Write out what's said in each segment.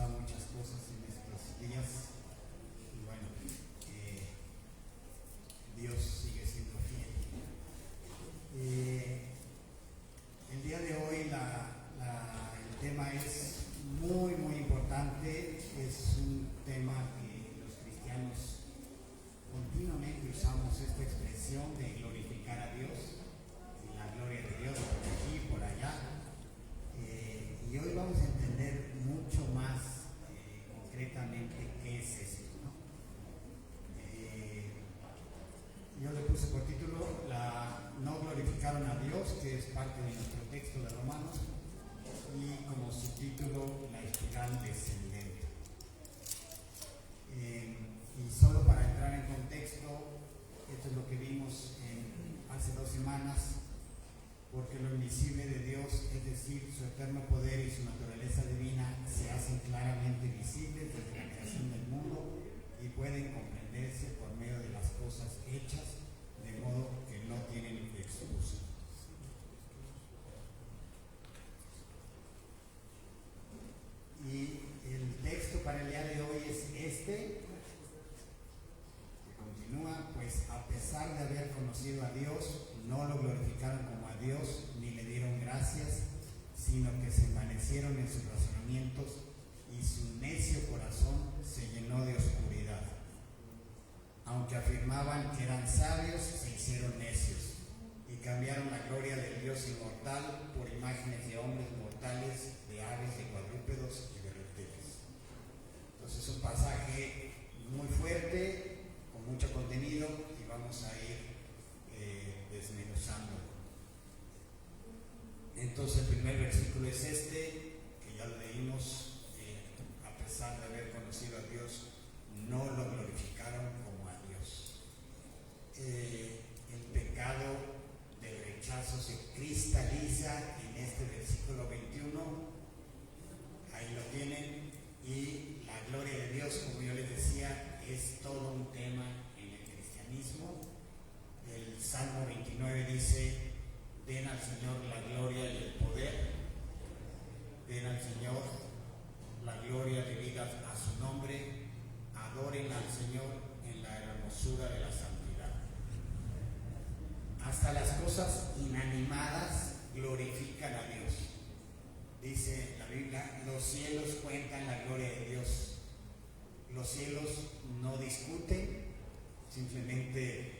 pasado muchas cosas en estos días y bueno, Dios sigue siendo fiel. El día de hoy el tema es muy importante, es un tema que los cristianos continuamente usamos esta expresión de glorificar a Dios, y la gloria de Dios por aquí y por allá. Y hoy vamos a entender mucho más concretamente qué es esto, ¿no? Yo le puse por título No glorificaron a Dios, que es parte de nuestro texto de Romanos, y como subtítulo La espiral descendente. Y solo para entrar en contexto, esto es lo que vimos hace 2 semanas. Porque lo invisible de Dios, es decir, su eterno poder y su naturaleza divina, se hacen claramente visibles desde la creación del mundo y pueden comprenderse por medio de las cosas hechas, de modo que no tienen excusa. Y el texto para el día de hoy es este, que continúa: pues a pesar de haber conocido a Dios, no lo glorificaron como a Dios, ni le dieron gracias, sino que se envanecieron en sus razonamientos, y su necio corazón se llenó de oscuridad. Aunque afirmaban que eran sabios, se hicieron necios, y cambiaron la gloria del Dios inmortal por imágenes de hombres mortales, de aves, de cuadrúpedos y de reptiles. Entonces es un pasaje muy fuerte, con mucho contenido, y vamos a ir desmenuzando. Entonces el primer versículo es este, que ya lo leímos: a pesar de haber conocido a Dios, no lo glorificaron como a Dios. El pecado del rechazo se cristaliza en este versículo 21, ahí lo tienen, y la gloria de Dios, como yo les decía, es todo un tema en el cristianismo. El Salmo 29 dice: den al Señor la gloria y el poder, den al Señor la gloria debida a su nombre, adoren al Señor en la hermosura de la santidad. Hasta las cosas inanimadas glorifican a Dios. Dice la Biblia: los cielos cuentan la gloria de Dios. Los cielos no discuten, simplemente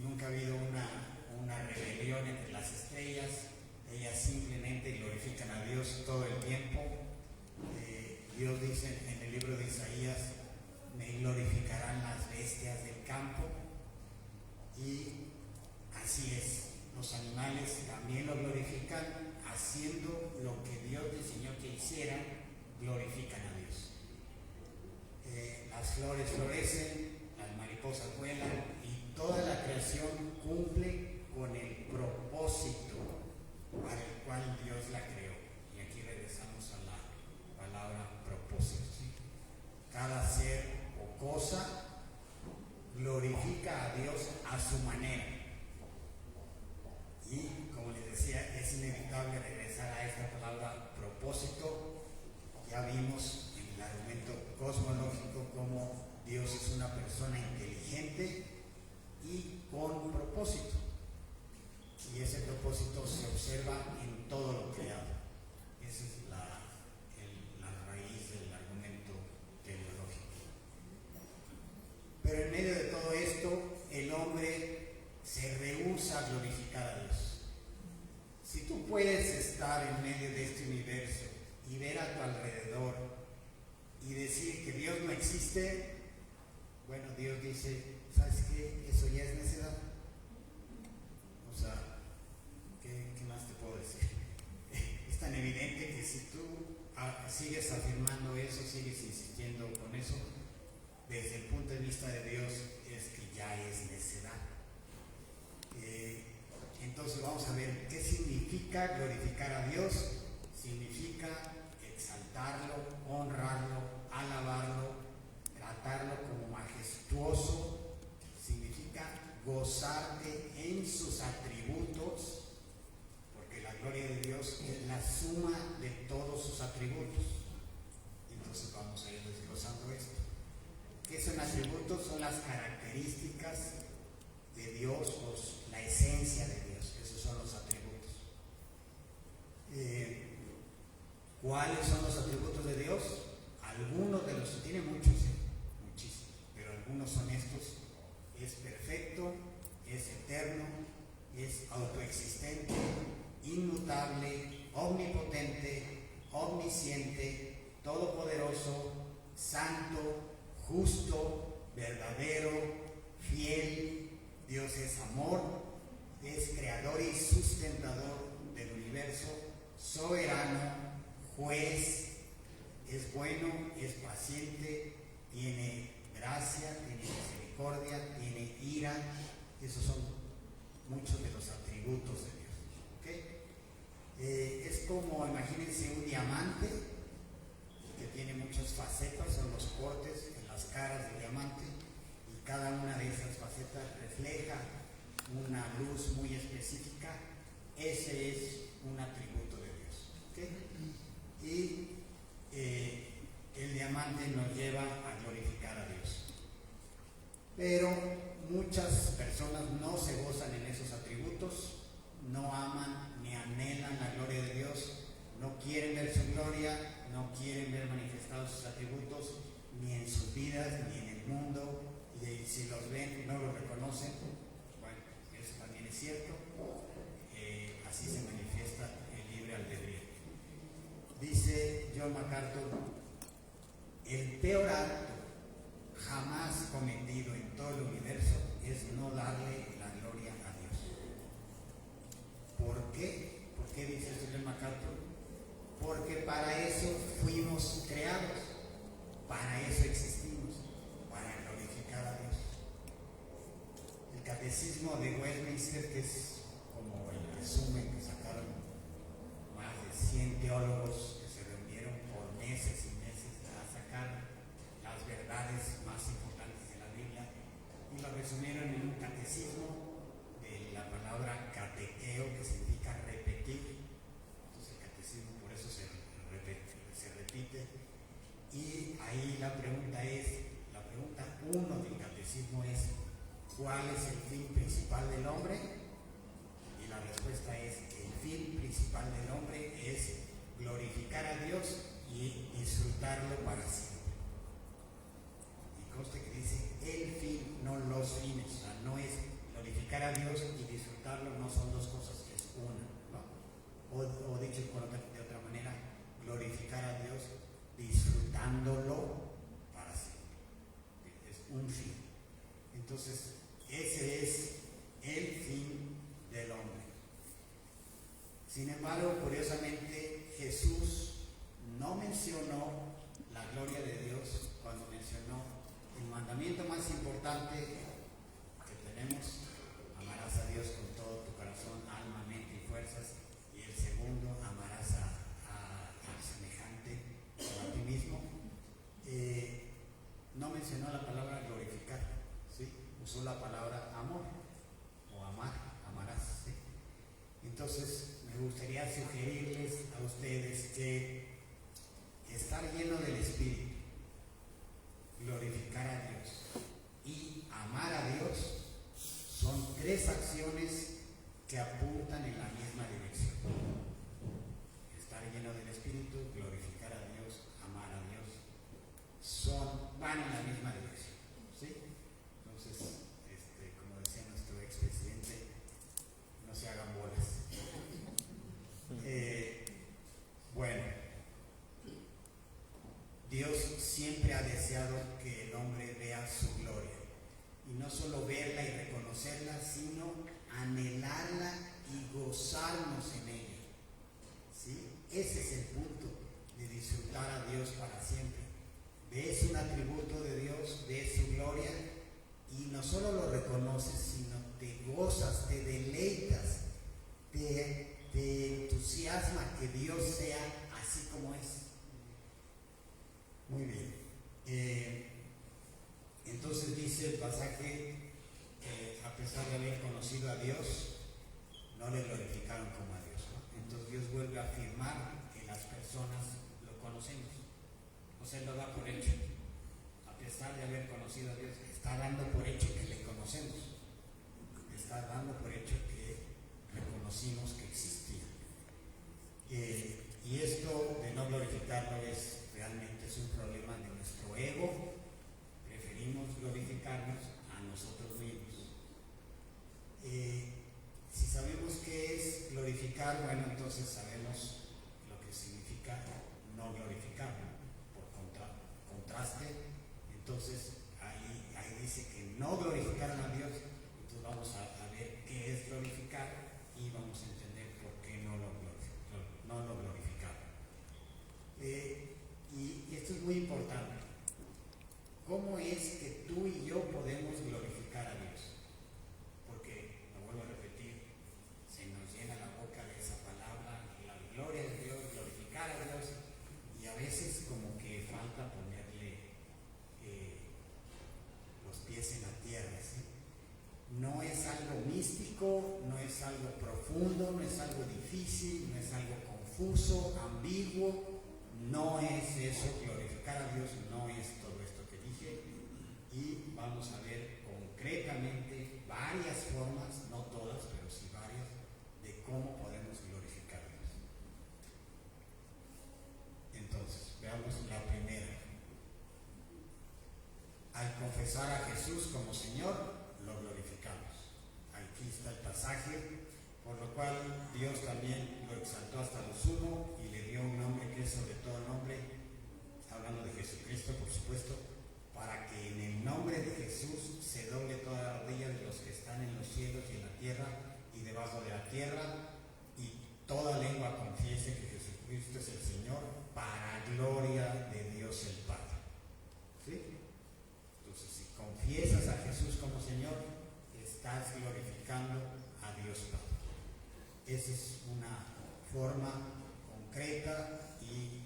nunca ha habido una rebelión entre las estrellas, ellas simplemente glorifican a Dios todo el tiempo. Dios dice en el libro de Isaías: me glorificarán las bestias del campo. Y así es, los animales también lo glorifican, haciendo lo que Dios diseñó que hicieran, glorifican a Dios. Las flores florecen, las mariposas vuelan, y toda la creación cumple con el propósito para el cual Dios la creó. Y aquí regresamos a la palabra propósito, ¿sí? Cada ser o cosa glorifica a Dios a su manera. Y como les decía, es inevitable regresar a esta palabra propósito. Ya vimos en el argumento cosmológico cómo Dios es una persona inteligente y con propósito. Y ese propósito se observa en todo lo creado. Esa es la raíz del argumento teleológico. Pero en medio de todo esto, el hombre se rehúsa a glorificar a Dios. Si tú puedes estar en medio de este universo y ver a tu alrededor y decir que Dios no existe, bueno, Dios dice: ¿sabes qué? Eso ya es necedad. O sea, ¿qué más te puedo decir? Es tan evidente que si tú sigues afirmando eso, sigues insistiendo con eso, desde el punto de vista de Dios es que ya es necedad. Entonces vamos a ver qué significa glorificar a Dios. Significa exaltarlo, honrarlo, alabarlo, tratarlo como majestuoso. Significa gozarte en sus atributos, porque la gloria de Dios es la suma de todos sus atributos. atributos son las características de Dios, la esencia de Dios. Esos son los atributos. ¿Cuáles son los atributos de Dios? Algunos de los, tiene muchos, muchísimos, pero algunos son estos: es perfecto, es eterno, es autoexistente, inmutable, omnipotente, omnisciente, todopoderoso, santo, justo, verdadero, fiel. Dios es amor, es creador y sustentador del universo, soberano, juez, es bueno, es paciente, tiene gracia, tiene misericordia, tiene ira. Esos son muchos de los atributos de Dios. ¿Okay? Es como, imagínense un diamante que tiene muchas facetas, son los cortes en las caras del diamante, y cada una de esas facetas refleja una luz muy específica. Ese es un atributo de Dios. ¿Okay? Y el diamante nos lleva a glorificar a Dios. Pero muchas personas no se gozan en esos atributos, no aman ni anhelan la gloria de Dios, no quieren ver su gloria, no quieren ver manifestados sus atributos, ni en sus vidas, ni en el mundo, y si los ven no los reconocen. Bueno, eso también es cierto. Así se manifiesta el libre albedrío. Dice John MacArthur: el peor acto jamás cometido en todo el universo es no darle la gloria a Dios. ¿Por qué? ¿Por qué dice esto John MacArthur? Porque para eso fuimos creados, para eso existimos, para glorificar a Dios. El catecismo de Westminster, que es como el resumen que sacaron más de 100 teólogos que se reunieron por meses y meses a sacar las verdades más importantes de la Biblia, y lo resumieron en un catecismo de la palabra catequeo, que significa repetir. Entonces el catecismo por eso se repite. Y ahí la pregunta uno del catecismo es: ¿cuál es el fin principal del hombre? Y la respuesta es: el fin principal del hombre es glorificar a Dios y disfrutarlo para siempre. Y conste que dice el fin, no los fines. O sea, no es glorificar a Dios y disfrutarlo, no son dos cosas, es una, ¿no? O dicho de otra manera, glorificar a Dios disfrutándolo para siempre. Es un fin. Entonces, ese es el fin del hombre. Sin embargo, curiosamente, Jesús no mencionó la gloria de Dios cuando mencionó el mandamiento más importante que tenemos: amarás a Dios con todo tu corazón, alma, mente y fuerzas. Y el segundo, amarás al semejante como a ti mismo. No mencionó la palabra glorificar, ¿sí? Usó la palabra amor o amar, amarás, ¿sí? Entonces, me gustaría sugerirles a ustedes que estar lleno del Espíritu, glorificar a Dios y amar a Dios son tres acciones que apuntan en la misma dirección. Estar lleno del Espíritu, glorificar a Dios, amar a Dios, van en la misma dirección, ¿sí? Entonces, como decía nuestro expresidente, no se hagan bolas. Bueno, Dios siempre ha deseado que el hombre vea su gloria, y no solo verla y reconocerla, sino anhelarla y gozarnos en ella, ¿sí? Ese es el punto de disfrutar a Dios para siempre. Ves un atributo de Dios, ves su gloria, y no solo lo reconoces, sino te gozas, te deleitas, te entusiasma que Dios sea así como es. Muy bien. Entonces dice el pasaje que a pesar de haber conocido a Dios, no le glorificaron como a Dios, ¿no? Entonces Dios vuelve a afirmar que las personas lo conocemos. O sea, lo da por hecho. A pesar de haber conocido a Dios, está dando por hecho que le conocemos, está dando por hecho que reconocimos que existía. Y esto de no glorificarlo realmente es un problema de nuestro ego. Preferimos glorificarnos a nosotros mismos. Si sabemos qué es glorificar, bueno, entonces sabemos lo que significa no glorificar, por contraste. Entonces ahí dice que no glorificaron a Dios. Entonces vamos a ver qué es glorificar y vamos a entender por qué no lo glorificaron. Y esto es muy importante. ¿Cómo es que tú y yo podemos glorificar a Dios? Porque, lo vuelvo a repetir, se nos llena la boca de esa palabra, la gloria de Dios, glorificar a Dios, y a veces como que falta ponerle los pies en la tierra, ¿sí? No es algo místico, no es algo profundo, no es algo difícil, no es algo confuso, ambiguo, no es eso. Glorificar a Dios no es todo esto que dije, y vamos a ver concretamente varias formas, no todas, pero sí varias, de cómo podemos glorificar a Dios. Entonces, veamos la primera. Al confesar a Jesús como Señor, lo glorificamos. Aquí está el pasaje, por lo cual Dios también lo exaltó hasta lo sumo y le dio un nombre que es sobre todo nombre. Está hablando de Jesucristo, por supuesto, para que en el nombre de Jesús se doble toda la rodilla de los que están en los cielos y en la tierra y debajo de la tierra, y toda lengua confiese que Jesucristo es el Señor, para gloria de Dios el Padre. ¿Sí? Entonces, si confiesas a Jesús como Señor, estás glorificando a Dios Padre. Esa es una forma concreta y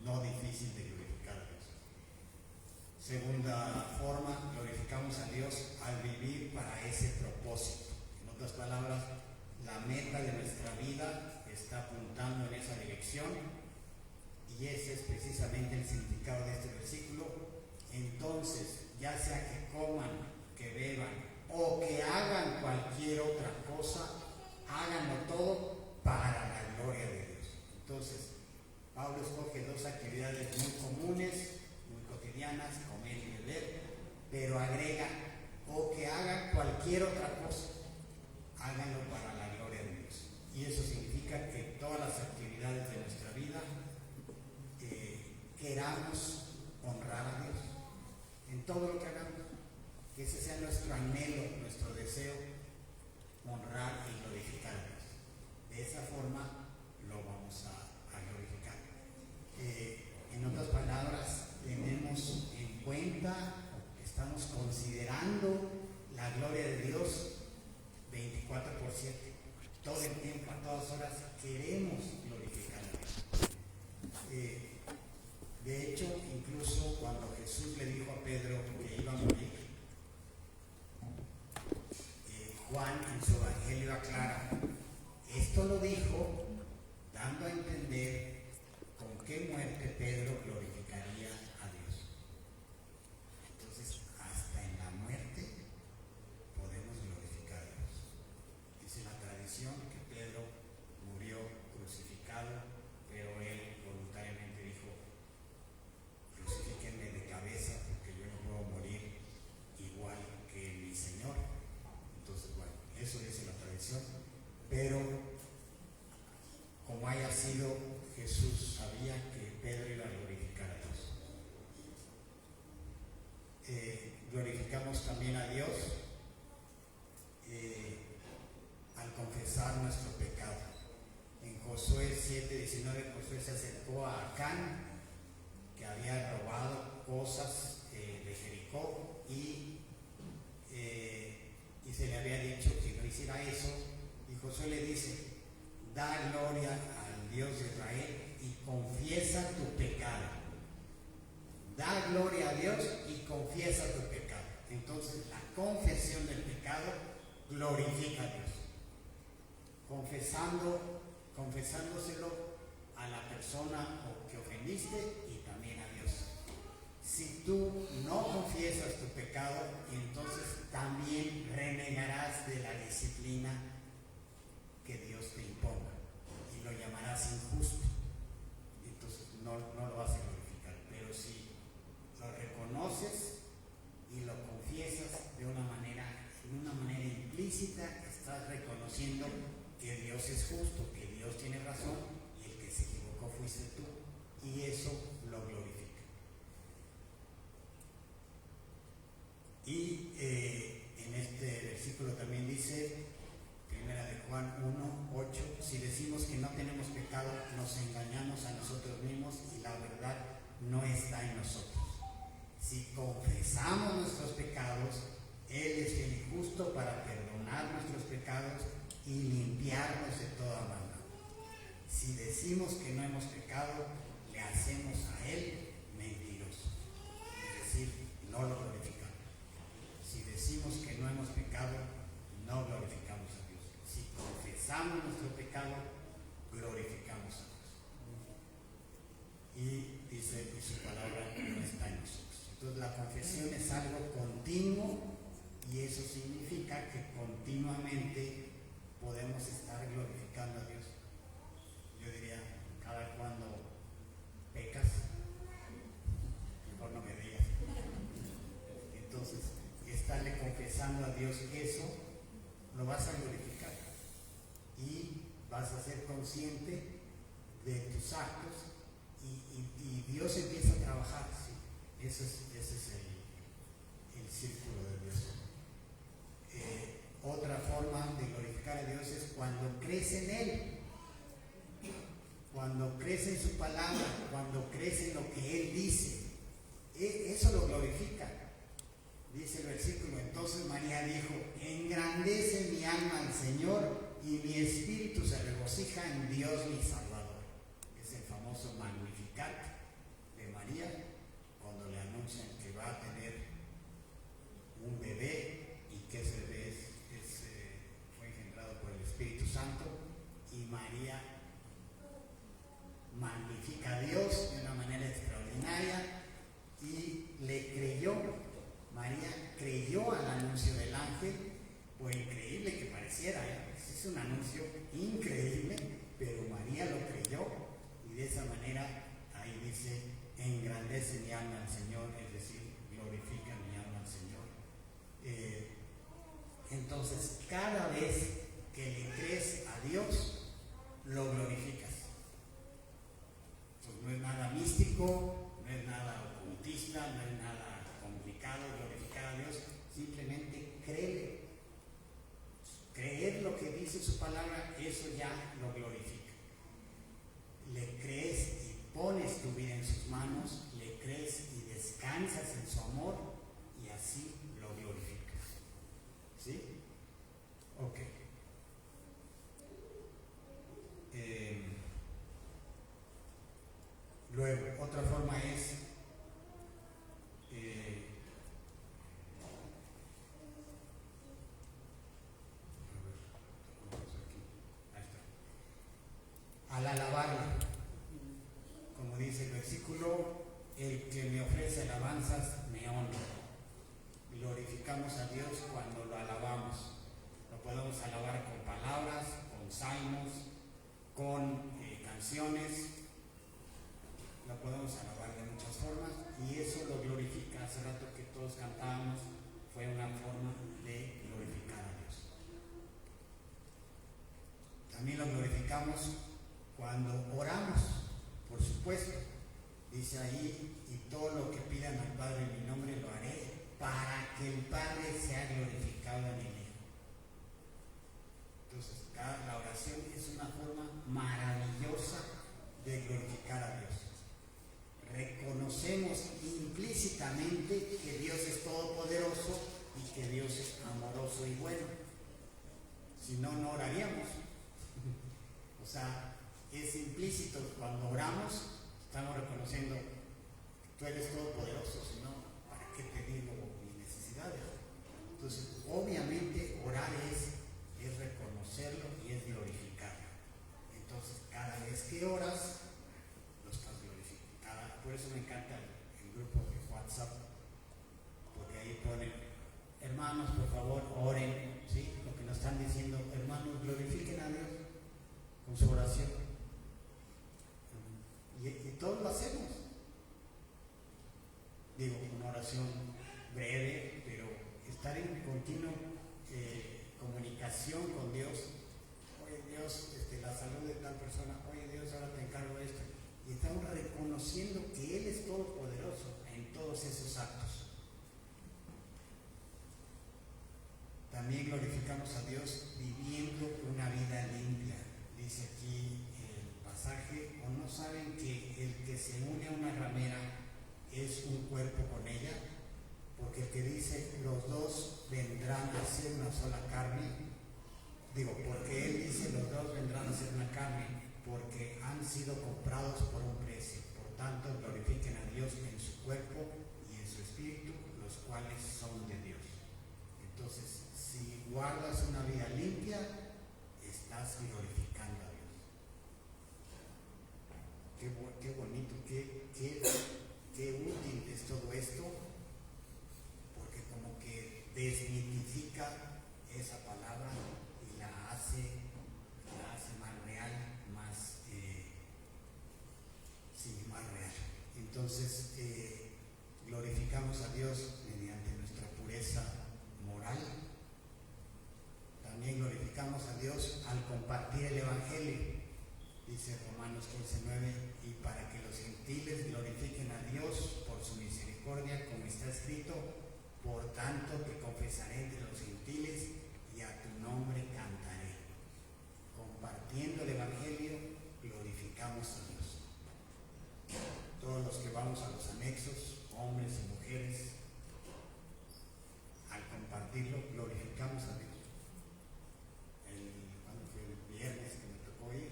no difícil de glorificar a Dios. Segunda forma, glorificamos a Dios al vivir para ese propósito. En otras palabras, la meta de nuestra vida está apuntando en esa dirección, y ese es precisamente el significado de este versículo. Entonces, ya sea que coman, que beban o que hagan cualquier otra cosa, háganlo todo para la gloria de Dios. Entonces, Pablo escoge dos actividades muy comunes, muy cotidianas, comer y beber, pero agrega, o que hagan cualquier otra cosa, háganlo para la gloria de Dios. Y eso significa que todas las actividades de nuestra vida queramos honrar a Dios en todo lo que hagamos, que ese sea nuestro anhelo, nuestro deseo, honrar y glorificar a Dios. De esa forma lo vamos a glorificar. En otras palabras, tenemos en cuenta, estamos considerando la gloria de Dios 24/7, todo el tiempo, a todas horas queremos glorificar a Dios. De hecho, incluso cuando Jesús le dijo a Pedro que iba a morir, Juan en su evangelio aclara, esto lo dijo dando a entender con qué muerte Pedro glorificaría a Dios. Entonces, hasta en la muerte podemos glorificar a Dios. Dice la tradición que Pedro murió crucificado, pero él voluntariamente dijo, crucifíquenme de cabeza porque yo no puedo morir igual que mi Señor. Entonces, bueno, eso dice la tradición, pero como haya sido, Jesús sabía que Pedro iba a glorificar a Dios. Glorificamos también a Dios al confesar nuestro pecado. En Josué 7:19, Josué se acercó a Acán, que había robado cosas de Jericó, y se le había dicho que no hiciera eso, y Josué le dice, da gloria al Dios de Israel y confiesa tu pecado. Da gloria a Dios y confiesa tu pecado. Entonces, la confesión del pecado glorifica a Dios. Confesándoselo a la persona que ofendiste y también a Dios. Si tú no confiesas tu pecado, entonces también renegarás de la disciplina que Dios te imponga y lo llamarás injusto. Entonces no lo vas a glorificar. Pero si lo reconoces y lo confiesas de una manera implícita, estás reconociendo que Dios es justo, que Dios tiene razón y el que se equivocó fuiste tú, y eso lo glorifica. Y en este versículo también dice, primera de Juan 1:8, si decimos que no tenemos pecado, nos engañamos a nosotros mismos y la verdad no está en nosotros. Si confesamos nuestros pecados, Él es fiel y justo para perdonar nuestros pecados y limpiarnos de toda maldad. Si decimos que no hemos pecado, le hacemos a Él mentiroso, es decir, no lo glorificamos. Si decimos que no hemos pecado, no glorificamos a Dios. Si confesamos nuestro pecado, glorificamos a Dios. Y dice que su palabra no está en nosotros. Entonces la confesión es algo continuo y eso significa que continuamente podemos estar glorificando a Dios. Yo diría, cada cuando pecas, mejor no me digas. Entonces, estarle confesando a Dios eso, lo vas a glorificar y vas a ser consciente de tus actos y Dios empieza a trabajar. ¿Sí? Ese es el círculo de Dios. Otra forma de glorificar a Dios es cuando crees en Él, cuando crees en su palabra, cuando crees en lo que Él dice. Eso lo glorifica. Dice el versículo, entonces María dijo, engrandece mi alma al Señor y mi espíritu se regocija en Dios mi Salvador. Es el famoso Magnificat de María, cuando le anuncian que va a tener un bebé y que ese bebé fue engendrado por el Espíritu Santo, y María magnifica a Dios de una manera extraordinaria y le creyó. María creyó al anuncio del ángel, por increíble que pareciera, es un anuncio increíble, pero María lo creyó y de esa manera ahí dice, engrandece mi alma al Señor, es decir, glorifica mi alma al Señor. Entonces, cada vez que le crees a Dios, lo glorificas. Pues no es nada místico, no es nada ocultista, no es nada complicado glorificar a Dios, simplemente créele. Creer lo que dice su palabra, eso ya lo glorifica. Le crees y pones tu vida en sus manos, le crees y descansas en su amor y así lo glorificas. ¿Sí? Ok. Luego, otra forma es al alabarla, como dice el versículo, el que me ofrece alabanzas me honra. Glorificamos a Dios cuando lo alabamos. Lo podemos alabar con palabras, con salmos, con canciones. Lo podemos alabar de muchas formas y eso lo glorifica. Hace rato que todos cantábamos, fue una forma de glorificar a Dios. También lo glorificamos cuando oramos, por supuesto. Dice ahí, y todo lo que pidan al Padre en mi nombre lo haré, para que el Padre sea glorificado en el Hijo. Entonces, la oración es una forma maravillosa de glorificar a Dios. Reconocemos implícitamente que Dios es todopoderoso y que Dios es amoroso y bueno. Si no, no oraríamos. O sea, es implícito cuando oramos, estamos reconociendo, tú eres todopoderoso, si no, ¿para qué te digo mis necesidades? Entonces, obviamente, orar es reconocerlo y es glorificarlo. Entonces, cada vez que oras, eso me encanta el grupo de WhatsApp, porque ahí ponen, hermanos, por favor, oren, ¿sí? Lo que nos están diciendo, hermanos, glorifiquen a Dios con su oración. Y todos lo hacemos. Digo, una oración breve, pero estar en continua comunicación con Dios. Oye Dios, la salud de tal persona, oye Dios, ahora te encargo esto. Y estamos reconociendo que Él es todopoderoso en todos esos actos. También glorificamos a Dios viviendo una vida limpia. Dice aquí el pasaje, ¿o no saben que el que se une a una ramera es un cuerpo con ella? Porque el que dice los dos vendrán a ser una sola carne, porque él dice los dos vendrán a ser una carne, porque han sido comprados por un precio. Por tanto, glorifiquen a Dios en su cuerpo y en su espíritu, los cuales son de Dios. Entonces, si guardas una vida limpia, estás glorificando a Dios. Qué bonito, qué útil es todo esto, porque como que desmitifica esa palabra y la hace más real, más real. Entonces, glorificamos a Dios mediante nuestra pureza moral. También glorificamos a Dios al compartir el Evangelio. Dice Romanos 15:9, y para que los gentiles glorifiquen a Dios por su misericordia, como está escrito, por tanto te confesaré entre los gentiles y a tu nombre cantaré. Compartiendo el Evangelio, glorificamos a Dios. Todos los que vamos a los anexos, hombres y mujeres, al compartirlo, glorificamos a Dios. Cuando fue el viernes que me tocó ir,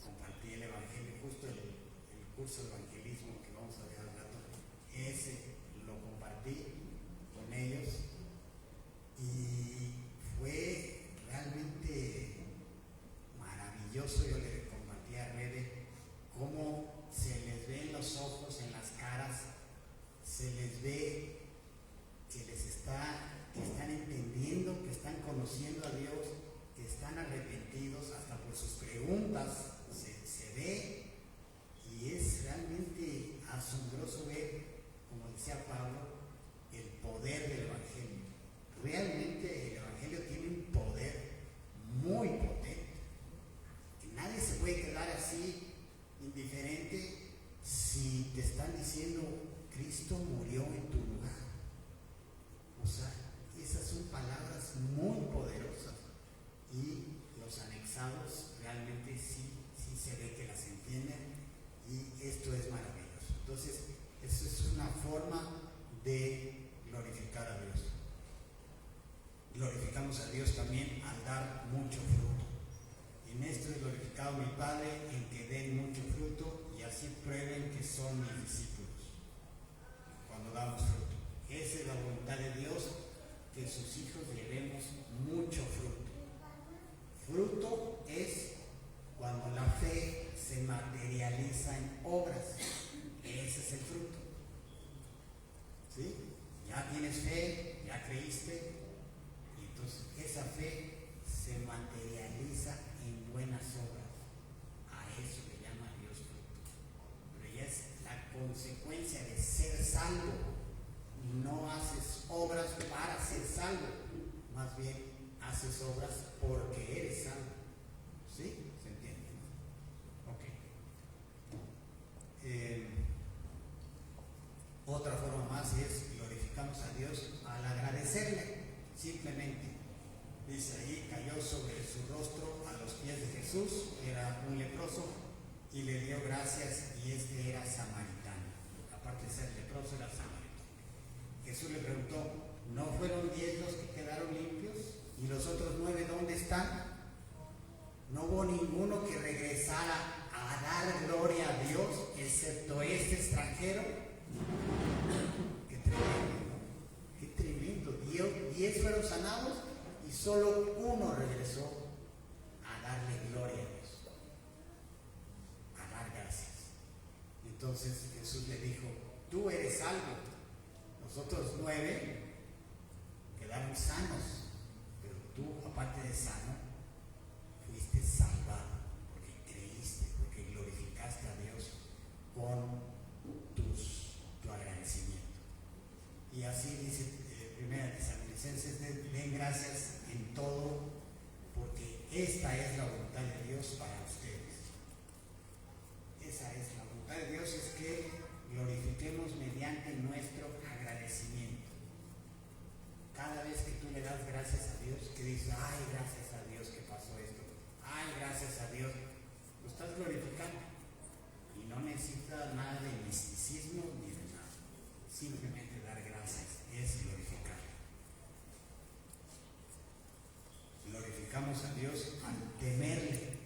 compartí el Evangelio, justo el curso de evangelismo que vamos a ver al rato, ese lo compartí con ellos y fue realmente maravilloso. Yo le compartí a Rebe cómo se les ve en los ojos, en las caras, se les ve que están entendiendo, que están conociendo a Dios, que están arrepentidos, hasta por sus preguntas se ve, y es realmente asombroso ver, como decía Pablo, el poder del Evangelio. Realmente el Evangelio tiene un poder muy potente, que nadie se puede quedar así indiferente si te están diciendo Cristo murió en tu lugar. O sea, esas son palabras muy poderosas, y los anexados realmente sí se ve que las entienden, y esto es maravilloso. Entonces, eso es una forma de glorificar a Dios. Glorificamos a Dios también al dar mucho fruto. En esto es glorificado mi Padre, en que den mucho fruto, y así prueben que son mis discípulos. Cuando damos fruto. Esa es la voluntad de Dios, que sus hijos llevemos mucho fruto. Fruto es cuando la fe se materializa en obras. Ese es el fruto. ¿Sí? Ya tienes fe, ya creíste, y entonces esa fe se materializa en buenas obras. A eso le llama Dios fruto. Pero ya es la consecuencia de ser salvo. No haces obras para ser salvo, más bien haces obras porque eres salvo. ¿Sí? ¿Se entiende? Ok. Otra forma más es glorificamos a Dios al agradecerle, simplemente. Dice ahí, cayó sobre su rostro a los pies de Jesús, era un leproso, y le dio gracias, y este era samaritano. Aparte de ser leproso, era samaritano. Jesús le preguntó, ¿no fueron 10 los que quedaron limpios? ¿Y los otros 9 dónde están? No hubo ninguno que regresara a dar gloria a Dios, excepto este extranjero. Qué tremendo, ¿no? Qué tremendo. 10 fueron sanados y solo uno regresó a darle gloria a Dios, a dar gracias. Entonces Jesús le dijo, tú eres salvo. Los otros 9 quedaron sanos, pero tú, aparte de sano, fuiste salvado porque creíste, porque glorificaste a Dios con tu agradecimiento. Y así dice Primera Tesalonicenses, den gracias en todo, porque esta es la voluntad de Dios para ustedes. Esa es la voluntad de Dios, es que glorifiquemos mediante nuestro agradecimiento. Cada vez que tú le das gracias a Dios, que dices, ay, gracias a Dios que pasó esto, ay, gracias a Dios, lo estás glorificando. Y no necesitas nada de misticismo ni de nada. Simplemente dar gracias es glorificar. Glorificamos a Dios al temerle.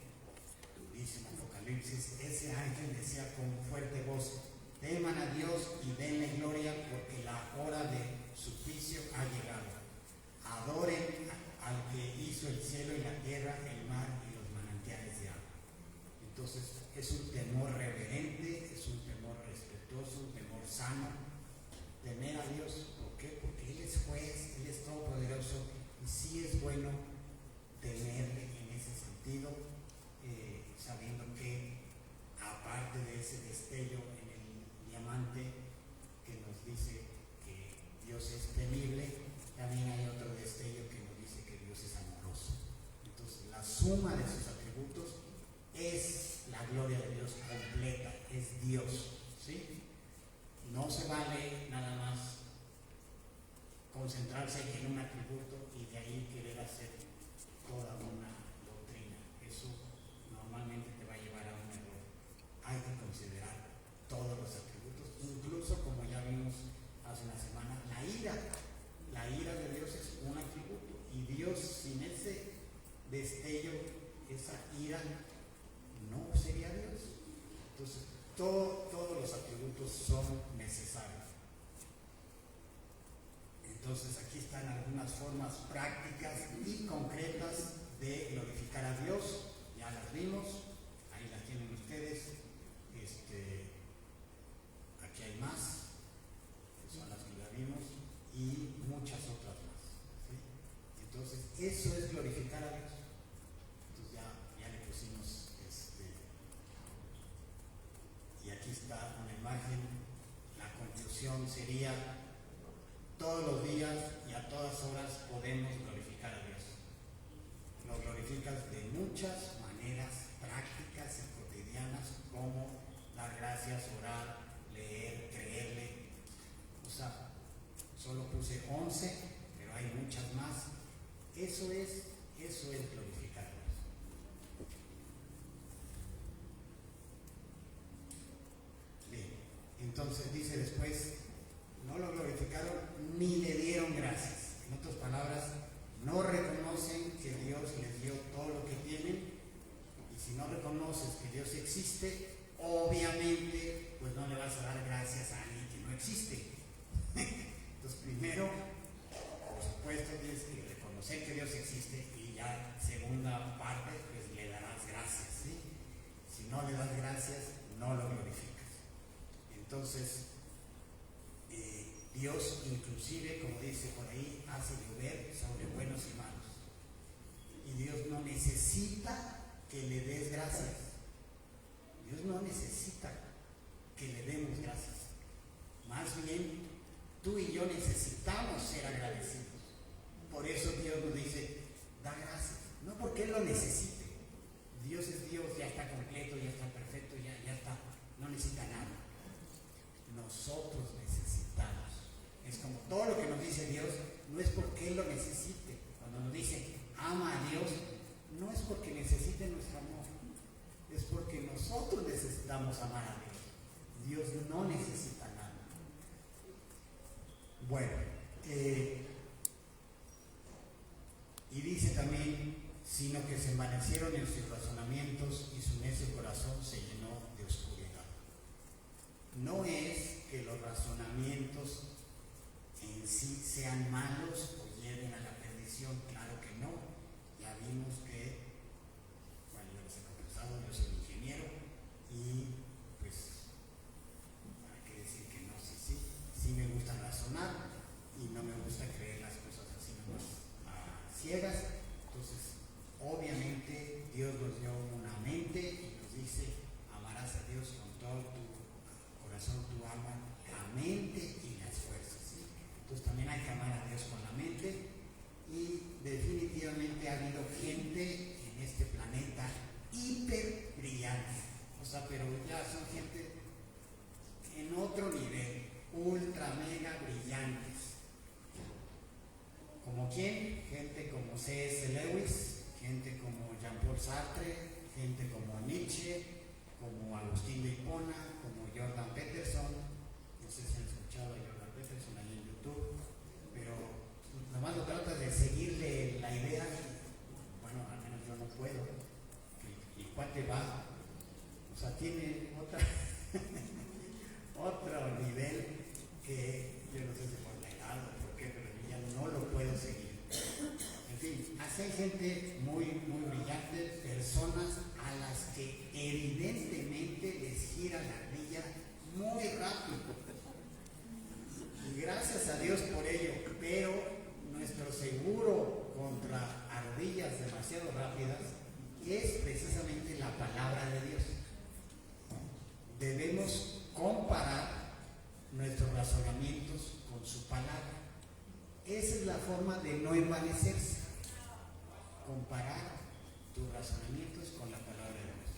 Dice en Apocalipsis, ese ángel decía con fuerte voz, teman a Dios y denle gloria porque la hora de su juicio ha llegado. Adoren al que hizo el cielo y la tierra, el mar y los manantiales de agua. Entonces es un temor reverente, es un temor respetuoso, un temor sano. Temer a Dios, ¿por qué? Porque Él es juez, Él es todopoderoso y sí es bueno temerle en ese sentido, sabiendo que aparte de ese destello en el diamante que nos dice que Dios es temible, también hay otro destello que nos dice que Dios es amoroso. Entonces la suma de sus atributos es la gloria de Dios completa, es Dios, ¿sí? No se vale nada más concentrarse en un atributo y de ahí querer hacer toda una doctrina. Eso normalmente te va a llevar a un error. Hay que considerar todos los atributos, incluso como ya vimos hace una semana, la ira. La ira de Dios es un atributo y Dios sin ese destello, esa ira, no sería Dios. Entonces, todos los atributos son necesarios. Entonces aquí están algunas formas prácticas y concretas de glorificar a Dios. Ya las vimos, ahí las tienen ustedes. Aquí hay más, que son las que ya vimos, y muchas otras más, ¿sí? Entonces eso es glorificar a Dios. Entonces ya le pusimos y aquí está una imagen. La conclusión sería: todos los días y a todas horas podemos glorificar a Dios. Lo glorificas de muchas maneras prácticas y cotidianas, como dar gracias, orar, leer, creerle. O sea, solo puse 11, pero hay muchas más. Eso es glorificar a Dios. Bien, entonces dice después, no lo glorificaron ni le dieron gracias. En otras palabras, no reconocen que Dios les dio todo lo que tienen, y si no reconoces que Dios existe, obviamente pues no le vas a dar gracias a alguien que no existe. Entonces primero, por supuesto, tienes que reconocer que Dios existe, y ya segunda parte, pues le darás gracias, ¿sí? Si no le das gracias, no lo glorificas. Entonces Dios inclusive, como dice por ahí, hace llover sobre buenos y malos. Y Dios no necesita que le des gracias. Dios no necesita que le demos gracias. Más bien, tú y yo necesitamos ser agradecidos. Por eso Dios nos dice, da gracias. No porque Él lo necesite. Dios es Dios, ya está completo, ya está perfecto, ya está. No necesita nada. Nosotros necesitamos. Es como todo lo que nos dice Dios, no es porque Él lo necesite. Cuando nos dice, ama a Dios, no es porque necesite nuestro amor, es porque nosotros necesitamos amar a Dios. Dios no necesita nada. Bueno, y dice también, sino que se envanecieron en sus razonamientos y su necio corazón se llenó de oscuridad. No es que los razonamientos en sí sean malos o lleven a la perdición, claro que no. Ya vimos que, bueno, yo les he conversado, yo soy ingeniero, y pues brillante. O sea, pero ya son gente en otro nivel, ultra mega brillantes. ¿Como quién? Gente como C.S. Lewis, gente como Jean-Paul Sartre, gente como Nietzsche, como Agustín de Hipona, como Jordan Peterson. No sé si han escuchado a Jordan Peterson ahí en YouTube, pero nomás lo tratas de seguirle la idea. Bueno, al menos yo no puedo. ¿Y cuánto va? O sea, tiene otro nivel que yo no sé si por la edad o por qué, pero ya no lo puedo seguir. En fin, así hay gente muy, muy brillante, personas a las que evidentemente les gira la ardilla muy rápido. Y gracias a Dios por ello, pero nuestro seguro contra ardillas demasiado rápidas es precisamente la palabra de Dios. Debemos comparar nuestros razonamientos con su palabra. Esa es la forma de no envanecerse. Comparar tus razonamientos con la palabra de Dios.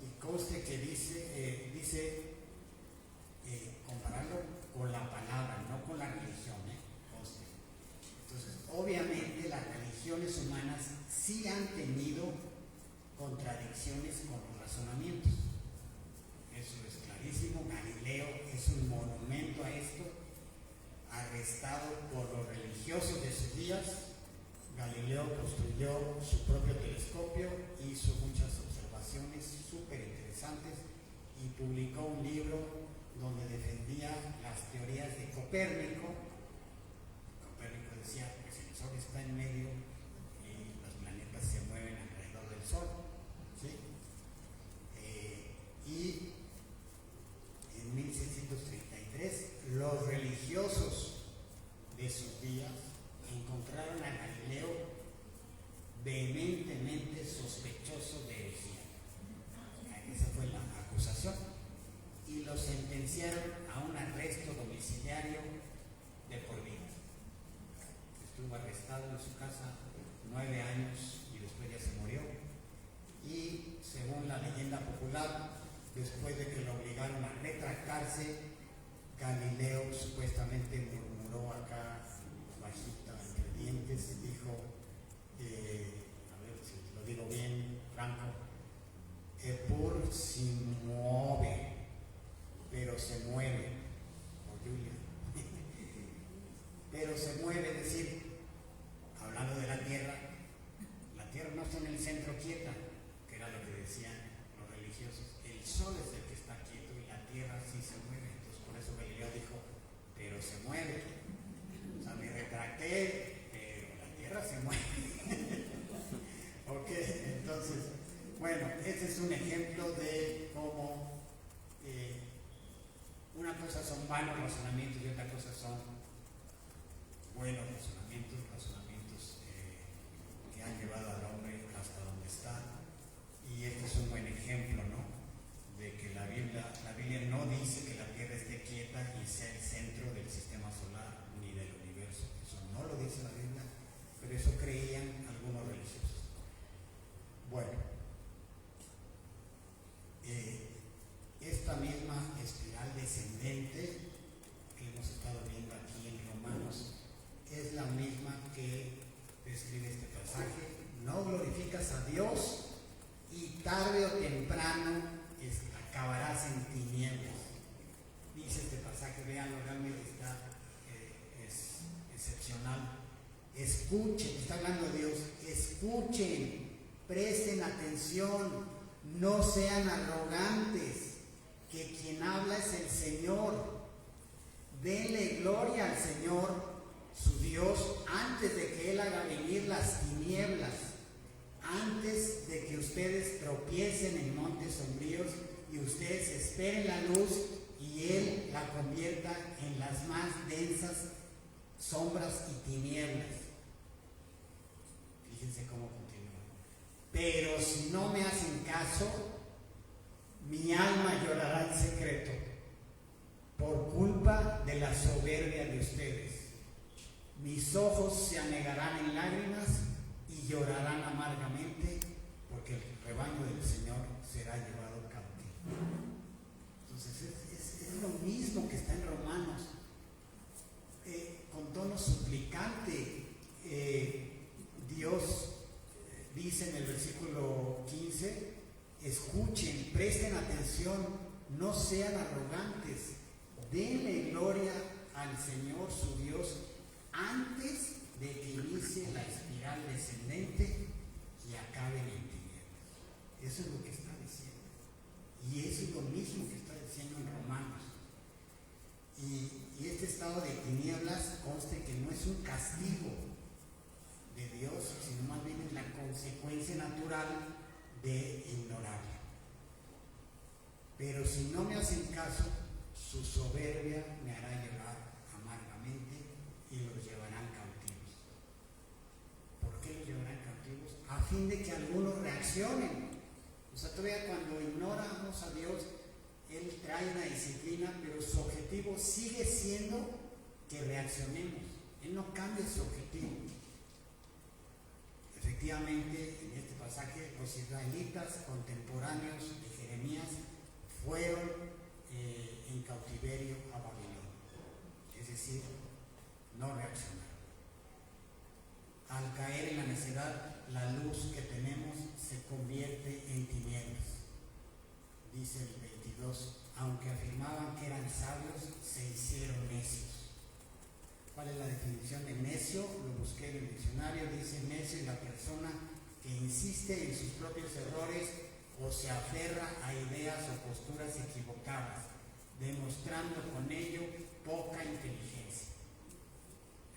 Y conste que dice compararlo con la palabra, no con la religión, conste. Entonces, obviamente las religiones humanas sí han tenido contradicciones con los razonamientos. Eso es clarísimo. Galileo es un monumento a esto, arrestado por los religiosos de sus días. Galileo construyó su propio telescopio, hizo muchas observaciones súper interesantes y publicó un libro donde defendía las teorías de Copérnico. Copérnico decía que el Sol está en medio y los planetas se mueven alrededor del Sol, ¿sí? Y en 1633 los religiosos de sus días encontraron a Galileo vehementemente sospechoso de herejía. Esa fue la acusación. Y lo sentenciaron a un arresto domiciliario de por vida. Estuvo arrestado en su casa 9 años y después ya se murió. Y según la leyenda popular, después de que lo obligaron a retractarse, Galileo supuestamente murmuró acá bajita entre dientes y dijo, a ver si lo digo bien, Franco, Epur si muove, pero se mueve, o Julia, pero se mueve, es decir, hablando de la tierra no está en el centro quieta, que era lo que decían los religiosos. El sol es el que está quieto y la tierra sí se mueve. Entonces por eso Galileo dijo, pero se mueve. O sea, me retracté, pero la tierra se mueve. Ok, entonces, bueno, este es un ejemplo de cómo una cosa son vanos razonamientos y otra cosa son buenos razonamientos que han llevado al hombre hasta donde está. Y este es un buen ejemplo, ¿no? De que la Biblia no dice que la Tierra esté quieta y sea el centro del sistema solar ni del universo. Eso no lo dice la Biblia, pero eso creían algunos religiosos. Bueno, esta misma espiral descendente que hemos estado viendo aquí en Romanos es la misma que describe este pasaje. No glorificas a Dios y tarde o temprano acabarás en tinieblas. Dice este pasaje, véanlo, realmente es excepcional. Escuchen, está hablando Dios, escuchen, presten atención, no sean arrogantes, que quien habla es el Señor. Denle gloria al Señor, su Dios, antes de que Él haga venir las tinieblas, antes de que ustedes tropiecen en montes sombríos y ustedes esperen la luz y Él la convierta en las más densas sombras y tinieblas. Fíjense cómo continúa. Pero si no me hacen caso, mi alma llorará en secreto por culpa de la soberbia de ustedes. Mis ojos se anegarán en lágrimas y llorarán amargamente, porque el rebaño del Señor será escuchen, presten atención, no sean arrogantes, denle gloria al Señor su Dios antes de que inicie la espiral descendente y acaben en tinieblas. Eso es lo que está diciendo. Y eso es lo mismo que está diciendo en Romanos. Y este estado de tinieblas conste que no es un castigo de Dios, sino más bien es la consecuencia natural de ignorarlo. Pero si no me hacen caso, su soberbia me hará llevar amargamente y los llevarán cautivos. ¿Por qué los llevarán cautivos? A fin de que algunos reaccionen. O sea, todavía cuando ignoramos a Dios, Él trae una disciplina, pero su objetivo sigue siendo que reaccionemos. Él no cambia su objetivo. Efectivamente, en este pasaje, los israelitas contemporáneos de Jeremías fueron en cautiverio a Babilonia. Es decir, no reaccionaron. Al caer en la necedad, la luz que tenemos se convierte en tinieblas. Dice el 22, aunque afirmaban que eran sabios, se hicieron necios. ¿Cuál es la definición de necio? Lo busqué en el diccionario. Dice: necio es la persona que insiste en sus propios errores o se aferra a ideas o posturas equivocadas, demostrando con ello poca inteligencia.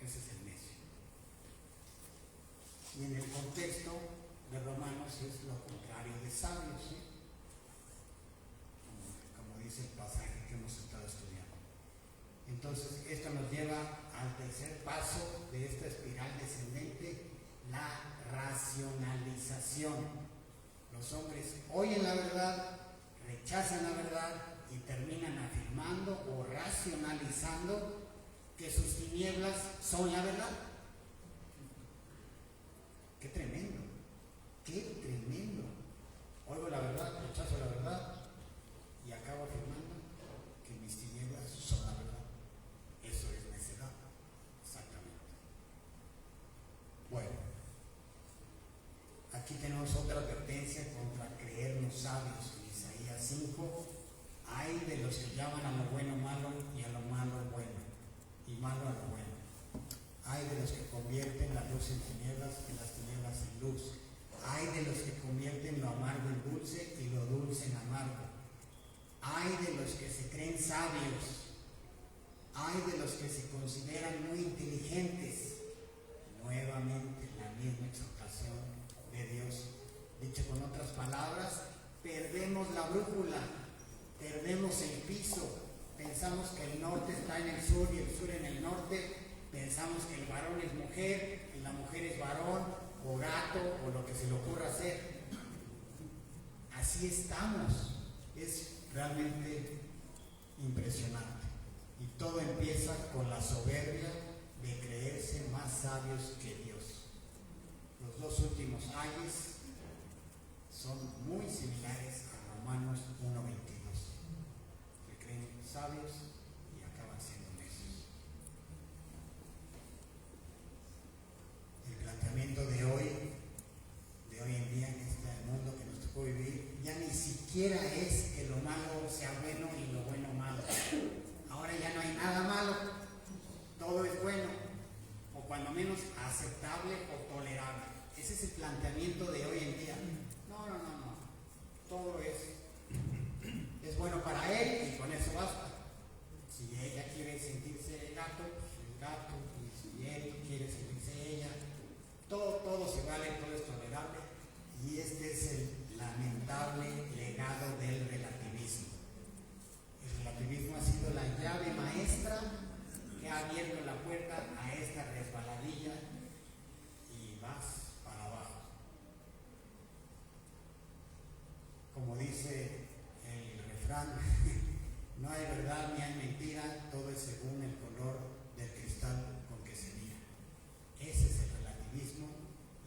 Ese es el necio. Y en el contexto de Romanos es lo contrario de sabios, ¿sí? Como dice el pasaje que hemos estado estudiando. Entonces, esto nos lleva al tercer paso de esta espiral descendente, la racionalización. Los hombres oyen la verdad, rechazan la verdad y terminan afirmando o racionalizando que sus tinieblas son la verdad. ¡Qué tremendo! ¡Qué tremendo! Oigo la verdad, rechazo la verdad y acabo afirmando que mis tinieblas son la verdad. Eso es necedad, exactamente. Bueno, aquí tenemos otra advertencia contra creernos sabios. En Isaías 5, hay de los que llaman a lo bueno malo y a lo malo bueno, y malo a lo bueno. Hay de los que convierten la luz en tinieblas y las tinieblas en luz. Hay de los que convierten lo amargo en dulce y lo dulce en amargo. Hay de los que se creen sabios. Hay de los que se consideran muy inteligentes. Nuevamente la misma exhortación de Dios. Dicho con otras palabras, perdemos la brújula, perdemos el piso. Pensamos que el norte está en el sur y el sur en el norte. Pensamos que el varón es mujer y la mujer es varón o gato o lo que se le ocurra hacer. Así estamos. Es realmente impresionante. Y todo empieza con la soberbia de creerse más sabios que Dios. Los dos últimos ayes son muy similares a Romanos 1:22. Se creen sabios y acaban siendo necios. El planteamiento de hoy en día en este mundo que nos tocó vivir, ya ni siquiera es que lo malo sea bueno y lo bueno malo. Ahora ya no hay nada malo, todo es bueno, o cuando menos aceptable o tolerable. Ese es el planteamiento de hoy en día. No, todo es bueno para él y con eso basta. Si ella quiere sentirse gato, pues es gato, y si él quiere sentirse ella, todo se vale, todo es tolerable. Y este es el lamentable legado del relativismo. El relativismo ha sido la llave maestra que ha abierto la puerta a esta resbaladilla y vas para abajo. Como dice el refrán, no hay verdad ni hay mentira, todo es según el color del cristal con que se mira. Ese es el relativismo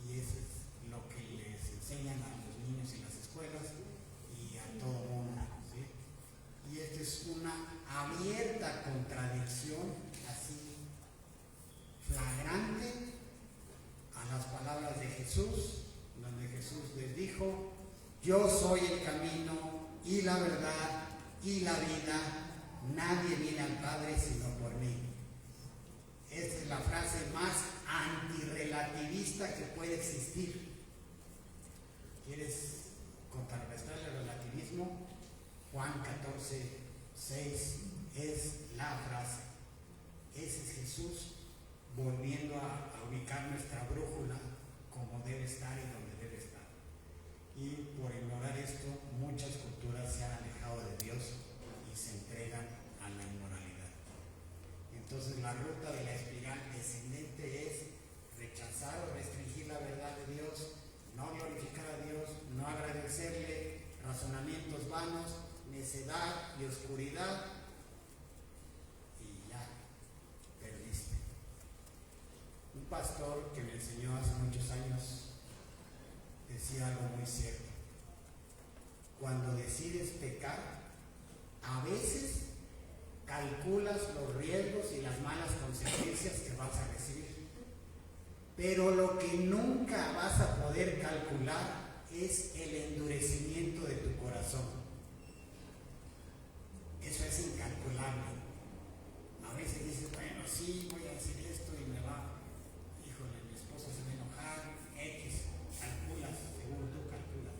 y eso es lo que les enseñan a los niños en las escuelas y a todo mundo, ¿sí? Y esta es una abierta contradicción, así flagrante, a las palabras de Jesús, donde Jesús les dijo: yo soy el camino y la verdad y la vida. Nadie viene al Padre sino por mí. Esta es la frase más antirrelativista que puede existir. ¿Quieres contrarrestar el relativismo? Juan 14:6 es la frase. Ese es Jesús volviendo a ubicar nuestra brújula como debe estar y donde debe estar. Y por ignorar esto, muchas culturas se han alejado de Dios y se entregan a la inmoralidad. Entonces la ruta de la espiral descendente es rechazar o restringir la verdad de Dios, no glorificar a Dios, no agradecerle, razonamientos vanos, necedad y oscuridad, y ya, perdiste. Un pastor que me enseñó hace muchos años decía algo muy cierto. Cuando decides pecar, a veces calculas los riesgos y las malas consecuencias que vas a recibir. Pero lo que nunca vas a poder calcular es el endurecimiento de tu corazón. Eso es incalculable. A veces dices, bueno, sí, voy a decir esto y me va, híjole, mi esposa se va a enojar, X, calculas, según tú calculas.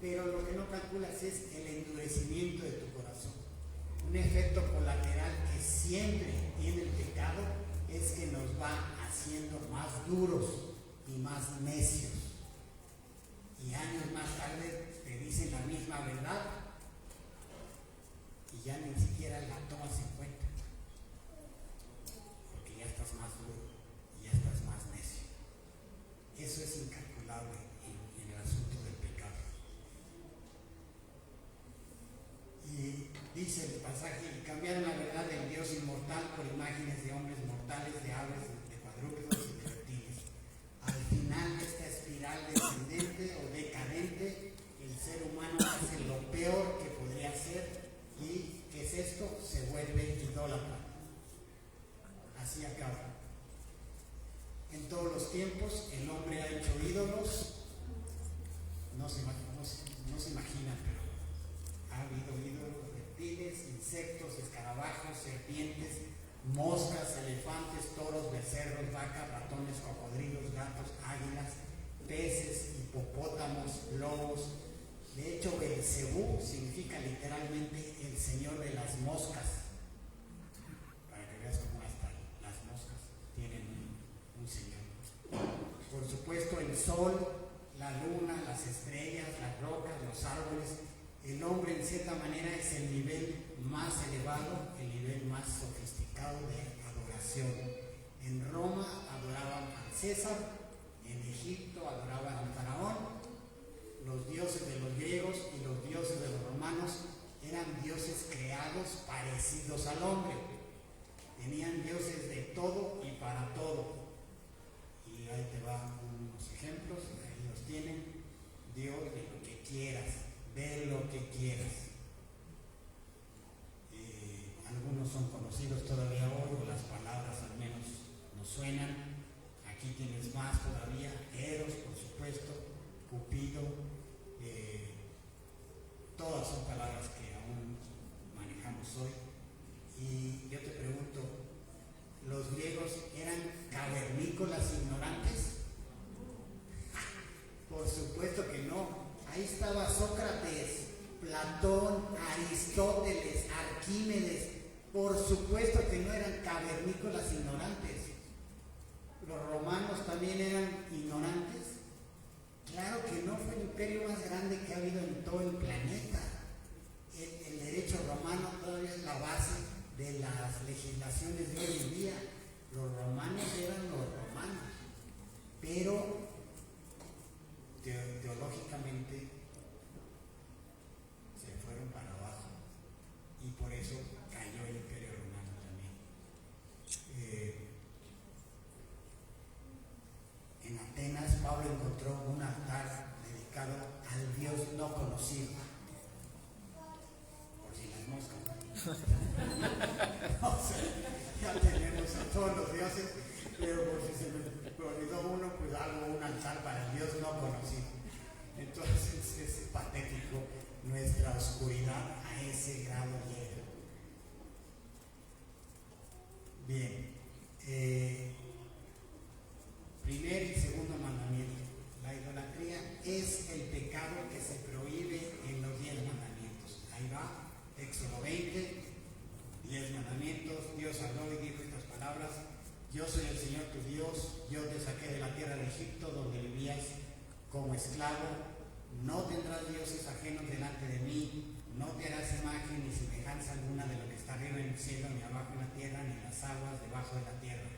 Pero lo que no calculas es el endurecimiento de tu corazón. Un efecto colateral que siempre tiene el pecado es que nos va haciendo más duros y más necios. Y años más tarde te dicen la misma verdad y ya ni siquiera la tomas en cuenta. Porque ya estás más duro y ya estás más necio. Eso es incalculable en el asunto del pecado. Y dice el pasaje, cambiaron la verdad del Dios inmortal por imágenes de hombres mortales, de aves, de cuadrúpedos y de reptiles. Al final de esta espiral descendente o decadente, el ser humano hace lo peor que podría hacer. ¿Y qué es esto? Se vuelve idólatra. Así acaba. En todos los tiempos el hombre ha hecho ídolos. No se imagina, pero ha habido ídolos, reptiles, insectos, escarabajos, serpientes, moscas, elefantes, toros, becerros, vacas, ratones, cocodrilos, gatos, águilas, peces, hipopótamos, lobos. De hecho, Belcebú significa literalmente el señor de las moscas. Para que veas cómo hasta las moscas tienen un señor. Por supuesto, el sol, la luna, las estrellas, las rocas, los árboles. El hombre, en cierta manera, es el nivel más elevado, el nivel más sofisticado de adoración. En Roma adoraban al César, en Egipto adoraban al faraón. Los dioses de los griegos y los dioses de los romanos eran dioses creados parecidos al hombre. Tenían dioses de todo y para todo. Y ahí te van unos ejemplos, ahí los tienen. Dios de lo que quieras, de lo que quieras. Algunos son conocidos todavía hoy, o las palabras al menos nos suenan. Aquí tienes más todavía, Eros, por supuesto, Cupido. Todas son palabras que aún manejamos hoy. Y yo te pregunto, ¿los griegos eran cavernícolas ignorantes? Por supuesto que no. Ahí estaba Sócrates, Platón, Aristóteles, Arquímedes. Por supuesto que no eran cavernícolas ignorantes. ¿Los romanos también eran ignorantes? Claro que no, fue el imperio más grande que ha habido en todo el planeta. El derecho romano todavía es la base de las legislaciones de hoy en día. Los romanos eran los romanos, pero teológicamente se fueron para abajo y por eso cayó el imperio romano también. En Atenas, Pablo encontró un altar dedicado al Dios no conocido. Por si las moscas. O sea, ya tenemos a todos los dioses, pero por si se me olvidó uno, pues hago un altar para el Dios no conocido. Entonces es patético nuestra oscuridad a ese grado llega. Bien, primer y segundo mandamiento. La idolatría es el pecado que se prohíbe en los 10 mandamientos. Ahí va, Éxodo 20, 10 mandamientos. Dios habló y dijo estas palabras: yo soy el Señor tu Dios, yo te saqué de la tierra de Egipto, donde vivías como esclavo. No tendrás dioses ajenos delante de mí, no te harás imagen ni semejanza alguna de lo que está arriba en el cielo, ni abajo en la tierra, ni en las aguas debajo de la tierra.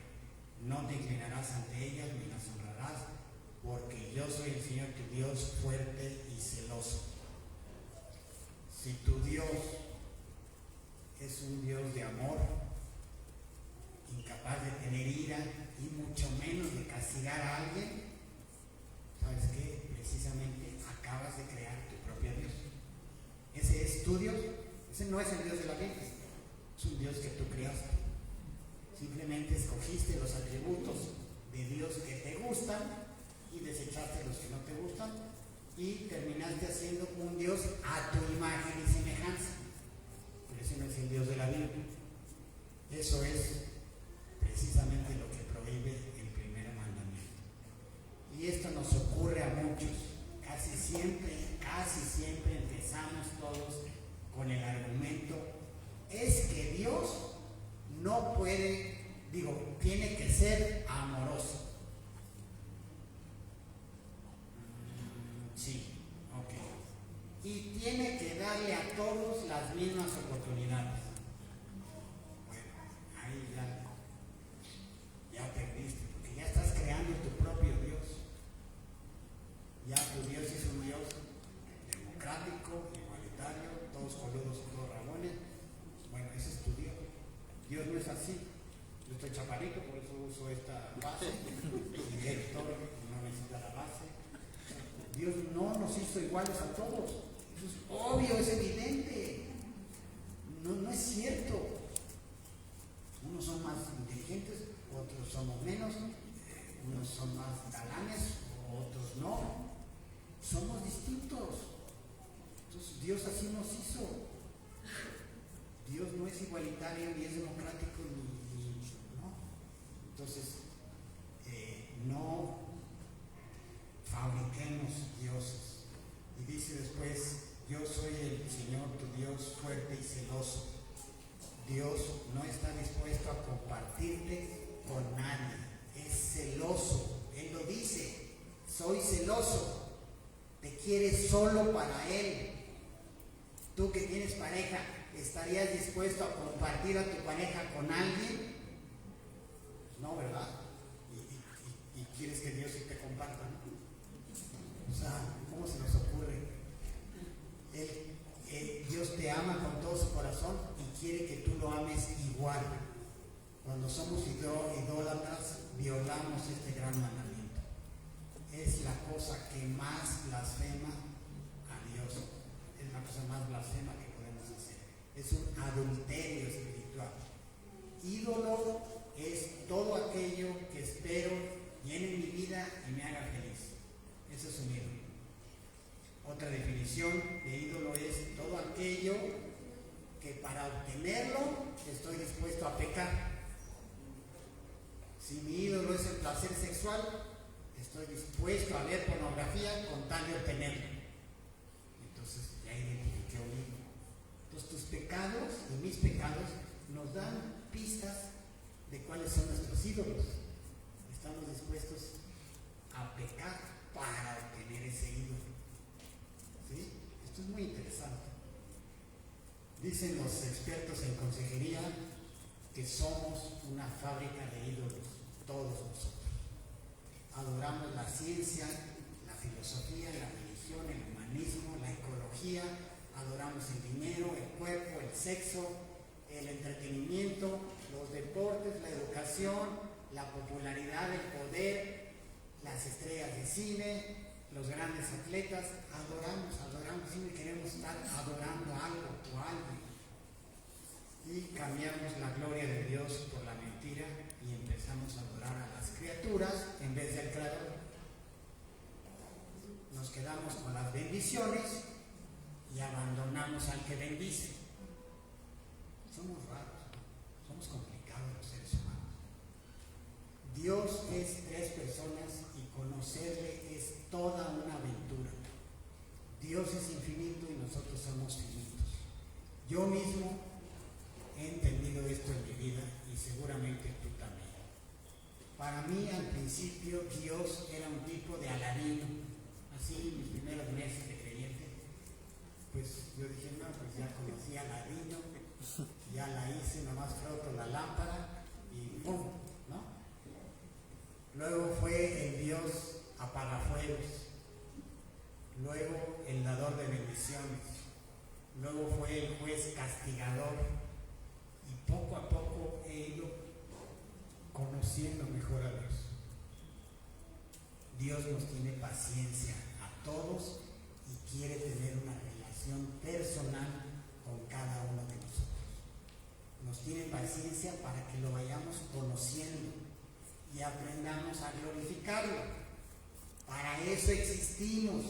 No te inclinarás ante ellas, ni las honrarás, porque yo soy el Señor tu Dios, fuerte y celoso. Si tu Dios es un Dios de amor, incapaz de tener ira y mucho menos de castigar a alguien, ¿sabes qué? Precisamente acabas de crear tu propio Dios. Ese es tu Dios. Ese no es el Dios de la Biblia, es un Dios que tú creaste. Simplemente escogiste los atributos de Dios que te gustan y desechaste los que no te gustan y terminaste haciendo un Dios a tu imagen y semejanza. Pero ese no es el Dios de la Biblia. Eso es precisamente lo que prohíbe el primer mandamiento. Y esto nos ocurre a muchos. Casi siempre empezamos todos con el argumento: es que Dios no puede, tiene que ser amoroso. Sí, ok. Y tiene que darle a todos las mismas oportunidades. Bueno, ahí ya perdiste, porque ya estás creando tu propio Dios. Ya tu Dios es un Dios democrático, igualitario, todos coludos y todos rabones. Bueno, ese es tu Dios. Dios no es así. Yo estoy chaparrito, por eso uso esta base. Y Héctor no necesita la base. Dios no nos hizo iguales a todos. Eso es obvio, es evidente. No es cierto. Unos son más inteligentes, otros somos menos. Unos son más galanes, otros no. Somos distintos. Entonces Dios así nos hizo. Dios no es igualitario, ni es democrático, no. Entonces, no fabriquemos dioses. Y dice después: yo soy el Señor tu Dios, fuerte y celoso. Dios no está dispuesto a compartirte con nadie. Es celoso. Él lo dice: soy celoso. Te quieres solo para Él. Tú que tienes pareja, ¿estarías dispuesto a compartir a tu pareja con alguien? No, ¿verdad? Y quieres que Dios sí te comparta, ¿no? O sea, ¿cómo se nos ocurre? Dios te ama con todo su corazón y quiere que tú lo ames igual. Cuando somos idólatras, violamos este gran mandamiento. Es la cosa que más blasfema a Dios. Es la cosa más blasfema que podemos hacer. Es un adulterio espiritual. Ídolo es todo aquello que espero llene mi vida y me haga feliz. Eso es un ídolo. Otra definición de ídolo es todo aquello que para obtenerlo estoy dispuesto a pecar. Si mi ídolo es el placer sexual, estoy dispuesto a ver pornografía con tal de obtenerlo. Entonces ya identifiqué un ídolo. Entonces tus pecados y mis pecados nos dan pistas de cuáles son nuestros ídolos. Estamos dispuestos a pecar para obtener ese ídolo. ¿Sí? Esto es muy interesante. Dicen los expertos en consejería que somos una fábrica de ídolos, todos nosotros. Adoramos la ciencia, la filosofía, la religión, el humanismo, la ecología, adoramos el dinero, el cuerpo, el sexo, el entretenimiento, los deportes, la educación, la popularidad, el poder, las estrellas de cine, los grandes atletas. Adoramos, siempre queremos estar adorando algo o alguien. Y cambiamos la gloria de Dios por la mentira y empezamos a adorar a las criaturas en vez del Creador. nos quedamos con las bendiciones y abandonamos al que bendice. Somos raros, ¿no? Somos complicados los seres humanos. Dios es tres personas y conocerle es toda una aventura. Dios es infinito y nosotros somos finitos. Yo mismo he entendido esto en mi vida y seguramente tú también. Para mí al principio Dios era un tipo de Aladino. Así mis primeros meses de creyente, pues yo dije, no, pues ya conocí a Aladino, ya la hice, nomás froto la lámpara y ¡pum! ¿No? Luego fue el Dios apagafuegos, luego el dador de bendiciones, luego fue el juez castigador y poco a poco he ido conociendo mejor a Dios. Dios nos tiene paciencia a todos y quiere tener una relación personal con cada uno de nosotros. Nos tiene paciencia para que lo vayamos conociendo y aprendamos a glorificarlo. Para eso existimos.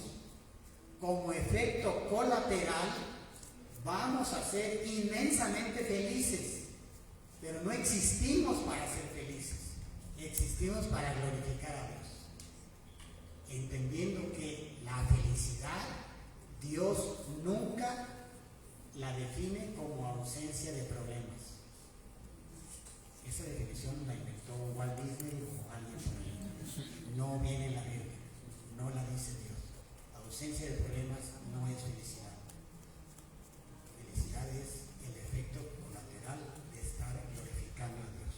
Como efecto colateral, vamos a ser inmensamente felices, pero no existimos para ser felices, existimos para glorificar a Dios. Entendiendo que la felicidad, Dios nunca la define como ausencia de problemas. Esa definición la inventó Walt Disney o alguien por ahí. No viene en la Biblia, no la dice Dios. Ausencia de problemas no es felicidad. Felicidad es el efecto colateral de estar glorificando a Dios.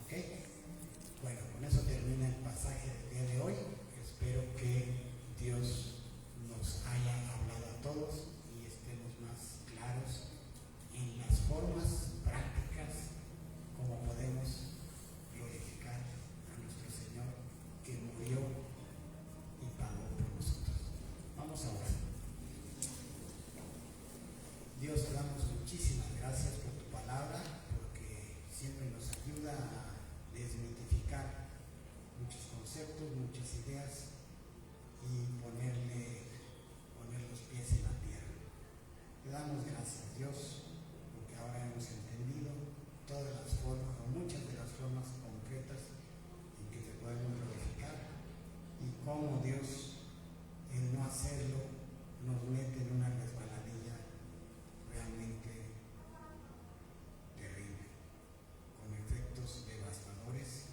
¿Ok? Bueno, con eso termina el pasaje del día de hoy. Espero que Dios nos haya hablado a todos y estemos más claros en las formas prácticas como podemos glorificar a nuestro Señor que murió y pagó por nosotros. Vamos a orar. Dios, te damos muchísimas gracias por tu palabra, porque siempre nos ayuda a desmitificar muchos conceptos, muchas ideas y poner los pies en la tierra. Te damos gracias, Dios, porque ahora hemos entendido todas las formas o muchas de las formas concretas en que te podemos glorificar y cómo Dios, el no hacerlo, nos mete en una resbaladilla realmente terrible, con efectos devastadores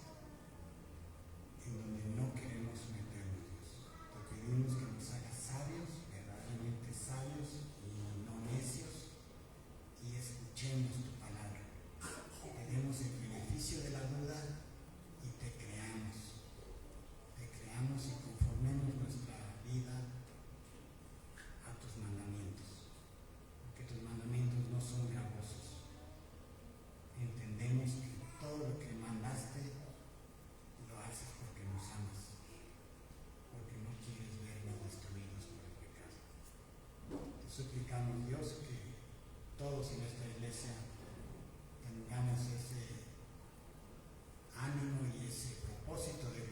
en donde no queremos meternos, Dios. Te pedimos que nos hagas sabios, verdaderamente sabios y no necios, y escuchemos tu palabra. Te demos el beneficio de la duda y te creamos y conformemos nuestra vida a tus mandamientos, porque tus mandamientos no son gravosos. Entendemos que todo lo que mandaste lo haces porque nos amas, porque no quieres vernos destruidos por el pecado. Te suplicamos, Dios, que todos en esta iglesia tengamos ese ánimo y ese propósito de